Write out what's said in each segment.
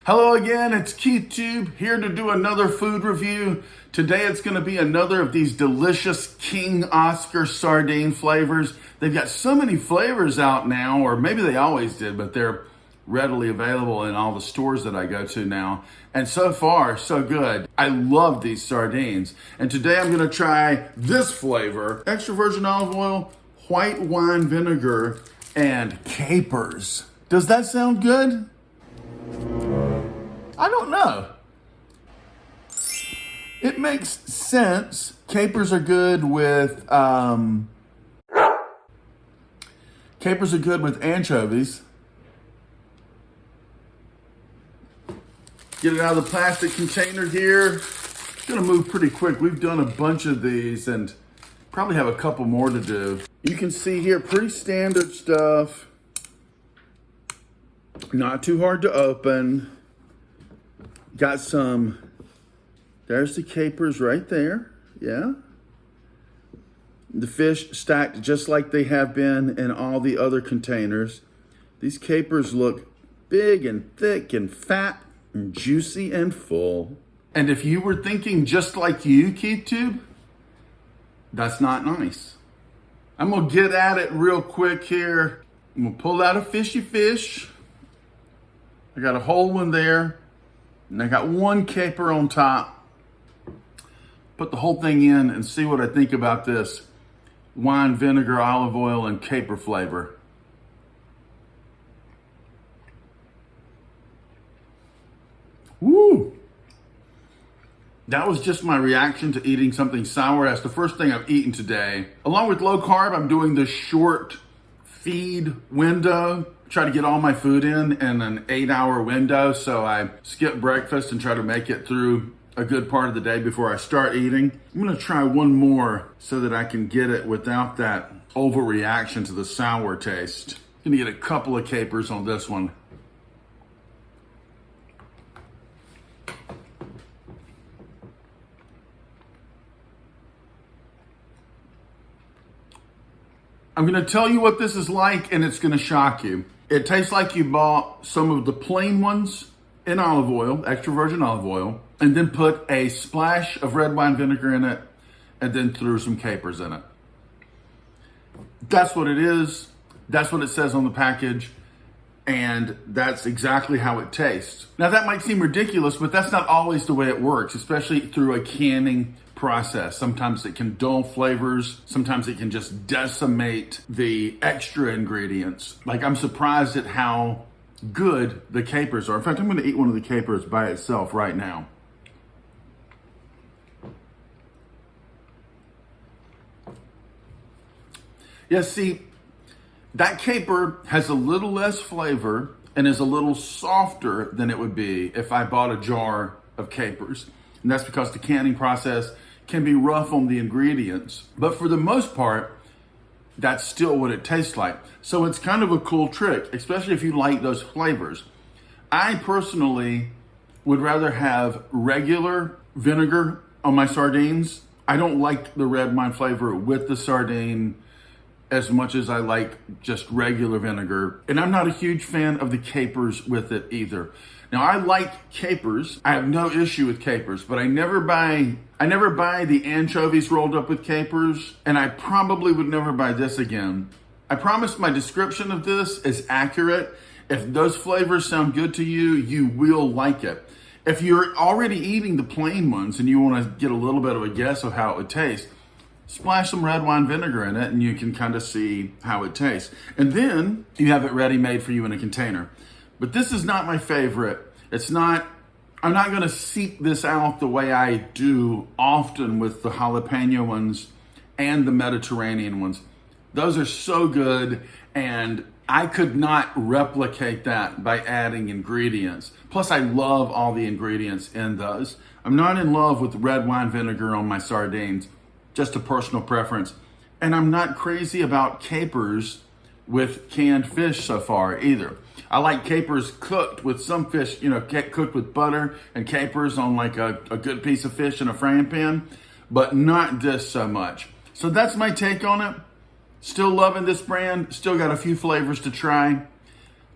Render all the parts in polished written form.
Hello again, it's KeithTube here to do another food review. Today it's going to be another of these delicious King Oscar sardine flavors. They've got so many flavors out now, or maybe they always did, but they're readily available in all the stores that I go to now. And so far, so good. I love these sardines. And today I'm going to try this flavor, extra virgin olive oil, white wine vinegar, and capers. Does that sound good? I don't know. It makes sense. Capers are good with anchovies. Get it out of the plastic container here. It's gonna move pretty quick. We've done a bunch of these and probably have a couple more to do. You can see here, pretty standard stuff. Not too hard to open. Got some, there's the capers right there, yeah. The fish stacked just like they have been in all the other containers. These capers look big and thick and fat and juicy and full. And if you were thinking just like you, KeithTube, that's not nice. I'm gonna get at it real quick here. I'm gonna pull out a fishy fish. I got a whole one there. And I got one caper on top. Put the whole thing in and see what I think about this wine, vinegar, olive oil, and caper flavor. Woo! That was just my reaction to eating something sour. That's the first thing I've eaten today. Along with low carb, I'm doing this short feed window. Try to get all my food in an 8-hour window, so I skip breakfast and try to make it through a good part of the day before I start eating. I'm gonna try one more so that I can get it without that overreaction to the sour taste. I'm gonna get a couple of capers on this one. I'm gonna tell you what this is like and it's gonna shock you. It tastes like you bought some of the plain ones in olive oil, extra virgin olive oil, and then put a splash of red wine vinegar in it and then threw some capers in it. That's what it is. That's what it says on the package. And that's exactly how it tastes. Now that might seem ridiculous, but that's not always the way it works, especially through a canning process. Sometimes it can dull flavors. Sometimes it can just decimate the extra ingredients. Like, I'm surprised at how good the capers are. In fact, I'm gonna eat one of the capers by itself right now. Yeah, see, that caper has a little less flavor and is a little softer than it would be if I bought a jar of capers. And that's because the canning process can be rough on the ingredients. But for the most part, that's still what it tastes like. So it's kind of a cool trick, especially if you like those flavors. I personally would rather have regular vinegar on my sardines. I don't like the red wine flavor with the sardine as much as I like just regular vinegar. And I'm not a huge fan of the capers with it either. Now, I like capers. I have no issue with capers, but I never buy the anchovies rolled up with capers, and I probably would never buy this again. I promise my description of this is accurate. If those flavors sound good to you, you will like it. If you're already eating the plain ones and you want to get a little bit of a guess of how it would taste, splash some red wine vinegar in it and you can kind of see how it tastes. And then you have it ready made for you in a container. But this is not my favorite. I'm not gonna seek this out the way I do often with the jalapeno ones and the Mediterranean ones. Those are so good, and I could not replicate that by adding ingredients. Plus, I love all the ingredients in those. I'm not in love with red wine vinegar on my sardines, just a personal preference. And I'm not crazy about capers with canned fish so far either. I like capers cooked with some fish, cooked with butter and capers on like a good piece of fish in a frying pan, but not this so much. So that's my take on it. Still loving this brand. Still got a few flavors to try.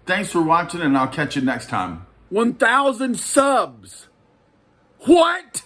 Thanks for watching, and I'll catch you next time. 1,000 subs. What?